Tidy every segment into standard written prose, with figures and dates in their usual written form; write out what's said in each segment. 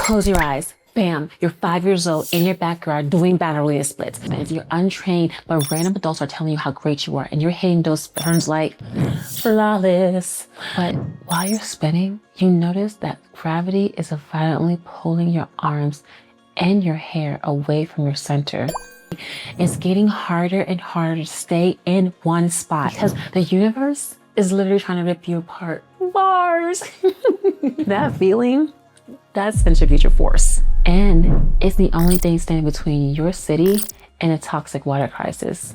Close your eyes. Bam, you're 5 years old in your backyard doing Ballerina splits. And you're untrained, but random adults are telling you how great you are. And you're hitting those turns like flawless. But while you're spinning, you notice that gravity is violently pulling your arms and your hair away from your center. It's getting harder and harder to stay in one spot because the universe is literally trying to rip you apart. Bars! That feeling, that's centrifugal force. And it's the only thing standing between your city and a toxic water crisis.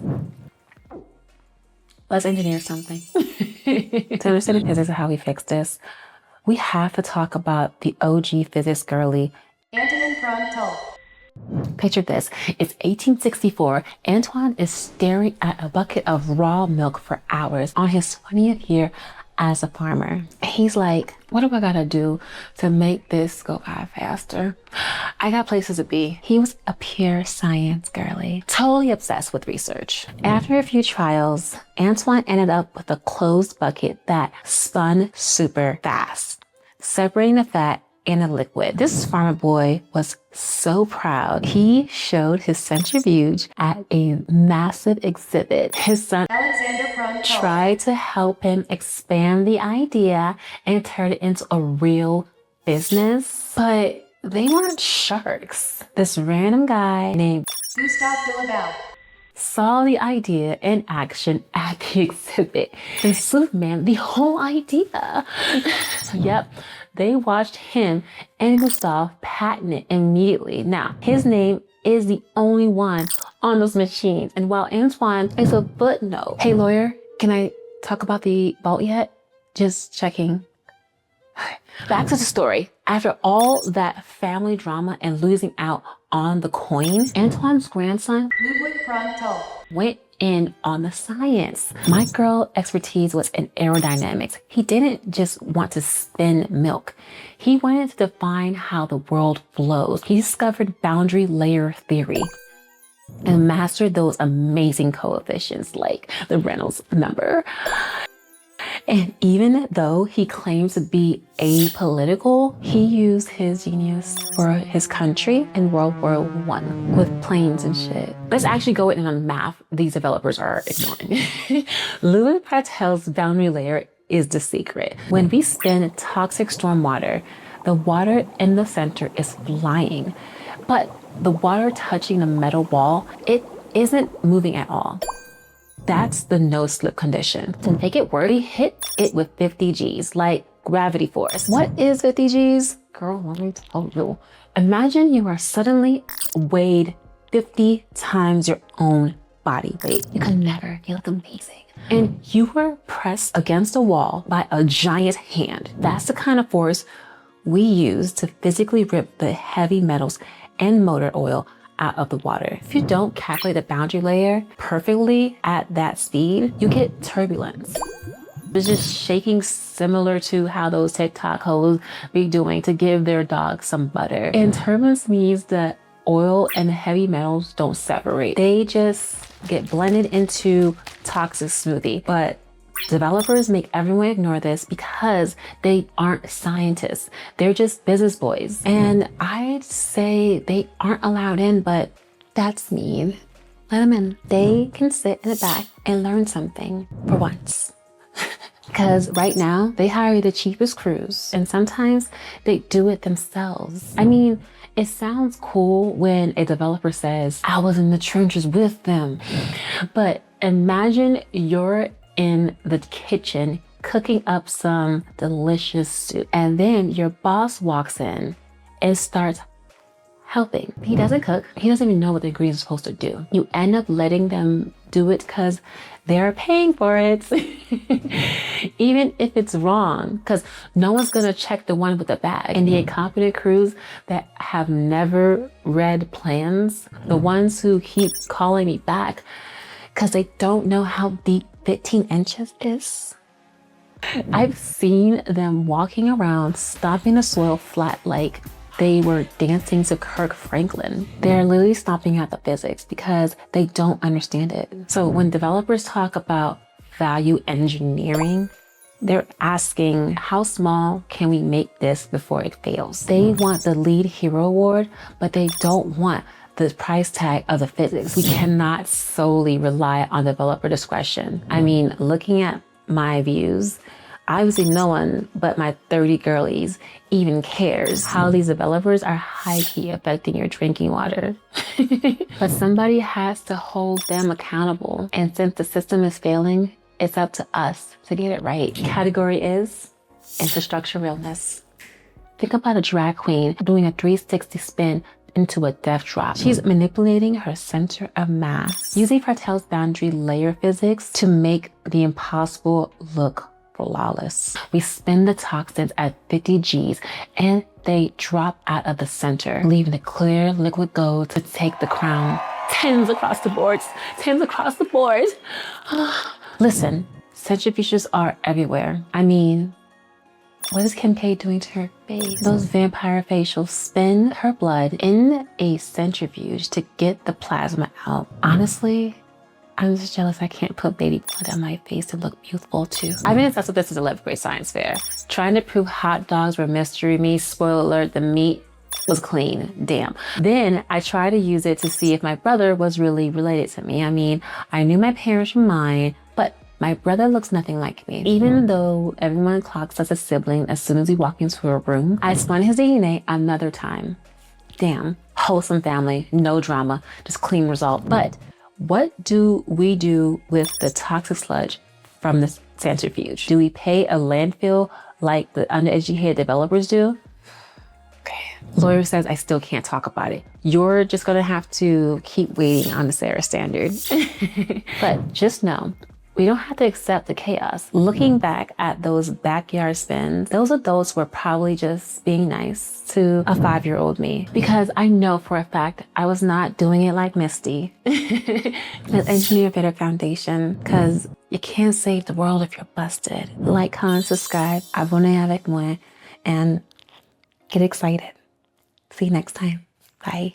Let's engineer something. To understand the physics of how we fix this, we have to talk about the OG physics girly, Antonín Prandtl. Picture this, it's 1864. Antoine is staring at a bucket of raw milk for hours on his 20th year as a farmer. He's like, what do I gotta do to make this go by faster? I got places to be. He was a pure science girly, totally obsessed with research. After a few trials, Antoine ended up with a closed bucket that spun super fast, separating the fat in a liquid. This farmer boy was so proud. He showed his centrifuge at a massive exhibit. His son tried to help him expand the idea and turn it into a real business, but they weren't sharks. This random guy named saw the idea in action at the exhibit and Superman the whole idea. Yep, they watched him and Gustav patent it immediately. Now, his name is the only one on those machines. And while Antoine is a footnote, hey lawyer, can I talk about the vault yet? Just checking. Back to the story. After all that family drama and losing out on the coin, Antoine's grandson, Ludwig Prandtl, went in on the science. Micro expertise was in aerodynamics. He didn't just want to spin milk. He wanted to define how the world flows. He discovered boundary layer theory and mastered those amazing coefficients like the Reynolds number. And even though he claims to be apolitical, he used his genius for his country in World War I with planes and shit. Let's actually go in on math these developers are ignoring. Ludwig Prandtl's boundary layer is the secret. When we spin toxic stormwater, the water in the center is flying, but the water touching the metal wall, it isn't moving at all. That's the no-slip condition. To make it work, we hit it with 50 Gs, like gravity force. What is 50 Gs? Girl, let me tell you. Imagine you are suddenly weighed 50 times your own body weight. You could never. You look amazing. And you were pressed against a wall by a giant hand. That's the kind of force we use to physically rip the heavy metals and motor oil out of the water. If you don't calculate the boundary layer perfectly at that speed, you get turbulence. It's just shaking similar to how those TikTok hoes be doing to give their dog some butter. And turbulence means that oil and heavy metals don't separate. They just get blended into toxic smoothie. But developers make everyone ignore this because they aren't scientists. They're just business boys. And I'd say they aren't allowed in, but that's mean. Let them in. They can sit in the back and learn something for once. Because right now, they hire the cheapest crews, and sometimes they do it themselves. I mean, it sounds cool when a developer says, I was in the trenches with them. But imagine you're in the kitchen cooking up some delicious soup, and then your boss walks in and starts helping. He doesn't cook. He doesn't even know what the ingredients are supposed to do. You end up letting them do it because they're paying for it. Even if it's wrong, because no one's gonna check the one with the bag. And the incompetent crews that have never read plans, the ones who keep calling me back because they don't know how deep 15 inches is. I've seen them walking around, stomping the soil flat like they were dancing to Kirk Franklin. They're literally stomping at the physics because they don't understand it. So when developers talk about value engineering, They're asking, how small can we make this before it fails? They want the lead hero award, but they don't want the price tag of the physics. We cannot solely rely on developer discretion. I mean, looking at my views, obviously no one but my 30 girlies even cares how these developers are high-key affecting your drinking water. But somebody has to hold them accountable. And since the system is failing, it's up to us to get it right. Category is Infrastructure Realness. Think about a drag queen doing a 360 spin into a death drop. She's manipulating her center of mass, using Prandtl's boundary layer physics to make the impossible look flawless. We spin the toxins at 50 Gs and they drop out of the center, leaving the clear liquid gold to take the crown. Tens across the board. Tens across the board. Listen, centrifuges are everywhere. I mean, what is Kim K doing to her face? Those vampire facials spin her blood in a centrifuge to get the plasma out. Honestly, I'm just jealous I can't put baby blood on my face to look youthful too. I've been obsessed with this since 11th grade science fair. Trying to prove hot dogs were mystery meat. Spoiler alert, the meat was clean. Damn. Then I tried to use it to see if my brother was really related to me. I mean, I knew my parents were mine, but my brother looks nothing like me. Even though everyone clocks us a sibling as soon as we walk into a room, I spun his DNA another time. Damn. Wholesome family, no drama, just clean result. But what do we do with the toxic sludge from the centrifuge? Do we pay a landfill like the undereducated developers do? Okay. Lawyer says I still can't talk about it. You're just gonna have to keep waiting on the Sera standard. But just know, we don't have to accept the chaos. Looking back at those backyard spins, those adults were probably just being nice to a 5-year-old me, because I know for a fact I was not doing it like Misty. Let's engineer a better foundation, because you can't save the world if you're busted. Like, comment, subscribe, abonnez avec moi, and get excited. See you next time. Bye.